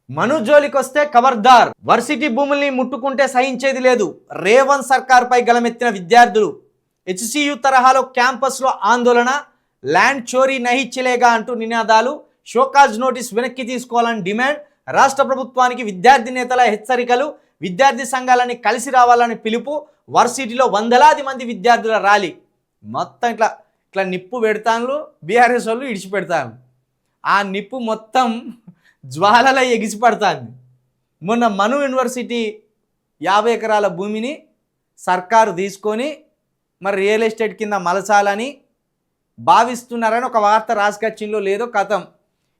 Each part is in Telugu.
మను జోలికొస్తే ఖబర్దార్, వర్సిటీ భూముల్ని ముట్టుకుంటే సహించేది లేదు. రేవంత్ సర్కార్పై గలమెత్తిన విద్యార్థులు. హెచ్సియు తరహాలో క్యాంపస్లో ఆందోళన, ల్యాండ్ చోరీ నహిచ్చిలేగా అంటూ నినాదాలు, షోకాజ్ నోటీస్ వెనక్కి తీసుకోవాలని డిమాండ్, రాష్ట్ర ప్రభుత్వానికి విద్యార్థి నేతల హెచ్చరికలు, విద్యార్థి సంఘాలని కలిసి రావాలని పిలుపు, వర్సిటీలో వందలాది మంది విద్యార్థుల ర్యాలీ. మొత్తం ఇట్లా ఇట్లా నిప్పు పెడతాను, బీఆర్ఎస్ వాళ్ళు ఇడిచిపెడతాను. ఆ నిప్పు మొత్తం జ్వాలల ఎగిసిపడుతుంది. మొన్న మను యూనివర్సిటీ 50 ఎకరాల భూమిని సర్కారు తీసుకొని మరి రియల్ ఎస్టేట్ కింద మలచాలని భావిస్తున్నారని ఒక వార్త రాసుకొచ్చిందో లేదో కథం.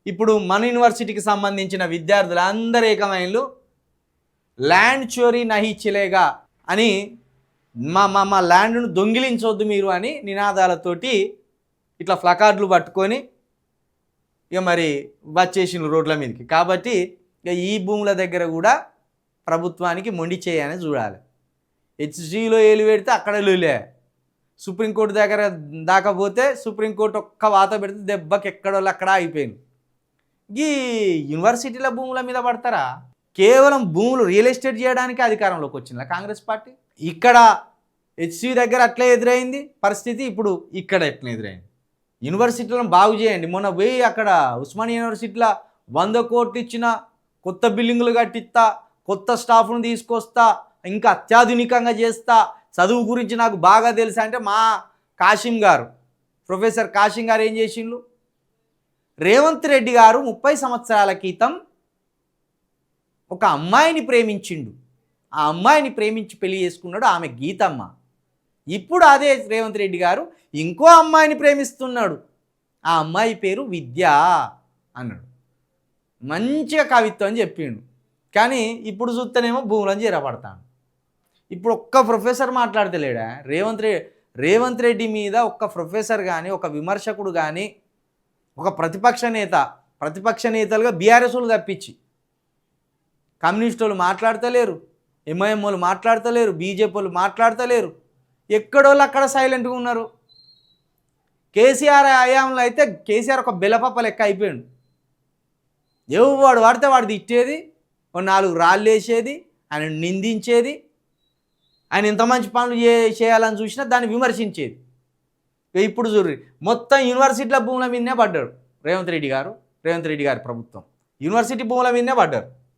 ఇప్పుడు మను యూనివర్సిటీకి సంబంధించిన విద్యార్థులు అందరూ ఏకమైనలు, ల్యాండ్ చోరీ నహిచ్చిలేగా అని మా ల్యాండ్ను దొంగిలించవద్దు మీరు అని నినాదాలతోటి ఇట్లా ప్లకార్డులు పట్టుకొని ఇక మరి వచ్చేసిన రోడ్ల మీదకి. కాబట్టి ఇక ఈ భూముల దగ్గర కూడా ప్రభుత్వానికి మొండి చేయని చూడాలి. హెచ్సిలో ఏలు పెడితే అక్కడ లూలే, సుప్రీంకోర్టు దగ్గర దాకా పోతే సుప్రీంకోర్టు ఒక్క వాత పెడితే దెబ్బకి ఎక్కడోళ్ళు అక్కడ అయిపోయింది. ఈ యూనివర్సిటీల భూముల మీద పడతారా? కేవలం భూములు రియల్ ఎస్టేట్ చేయడానికి అధికారంలోకి వచ్చిందా కాంగ్రెస్ పార్టీ? ఇక్కడ హెచ్సి దగ్గర అట్లే ఎదురైంది పరిస్థితి, ఇప్పుడు ఇక్కడ ఎట్లా ఎదురైంది? యూనివర్సిటీలను బాగు చేయండి. మొన్న పోయి అక్కడ ఉస్మానియా యూనివర్సిటీలో 100 కోట్లు ఇచ్చిన, కొత్త బిల్డింగులు కట్టిస్తా, కొత్త స్టాఫ్ను తీసుకొస్తా, ఇంకా అత్యాధునికంగా చేస్తా, చదువు గురించి నాకు బాగా తెలుసా అంటే మా కాశీం గారు, ప్రొఫెసర్ కాశీం గారు ఏం చేసిండ్రు? రేవంత్ రెడ్డి గారు 30 సంవత్సరాల క్రితం ఒక అమ్మాయిని ప్రేమించిండు. ఆ అమ్మాయిని ప్రేమించి పెళ్లి చేసుకున్నాడు, ఆమె గీతమ్మ. ఇప్పుడు అదే రేవంత్ రెడ్డి గారు ఇంకో అమ్మాయిని ప్రేమిస్తున్నాడు, ఆ అమ్మాయి పేరు విద్య అన్నాడు. మంచిగా కవిత్వం అని చెప్పిండు. కానీ ఇప్పుడు చూస్తేనేమో భూములను చేరపడతాను. ఇప్పుడు ఒక్క ప్రొఫెసర్ మాట్లాడతలేడా? రేవంత్ రెడ్డి మీద ఒక్క ప్రొఫెసర్ కానీ, ఒక విమర్శకుడు కానీ, ఒక ప్రతిపక్ష నేతలుగా బీఆర్ఎస్ వాళ్ళు తప్పించి కమ్యూనిస్ట్ వాళ్ళు మాట్లాడతలేరు, ఎంఐఎం వాళ్ళు మాట్లాడతలేరు, బీజేపీ వాళ్ళు మాట్లాడతలేరు. ఎక్కడోళ్ళు అక్కడ సైలెంట్గా ఉన్నారు. కేసీఆర్ హయాంలో అయితే కేసీఆర్ ఒక బెలపప్ప లెక్క అయిపోయాడు. ఎవడు వాడితే వాడు తిట్టేది, 4 రాళ్ళు వేసేది, ఆయన నిందించేది, ఆయన ఎంత మంచి పనులు చేయాలని చూసినా దాన్ని విమర్శించేది. ఇప్పుడు చూడండి, మొత్తం యూనివర్సిటీల భూముల మీదనే పడ్డాడు రేవంత్ రెడ్డి గారి ప్రభుత్వం. యూనివర్సిటీ భూముల మీదనే పడ్డారు.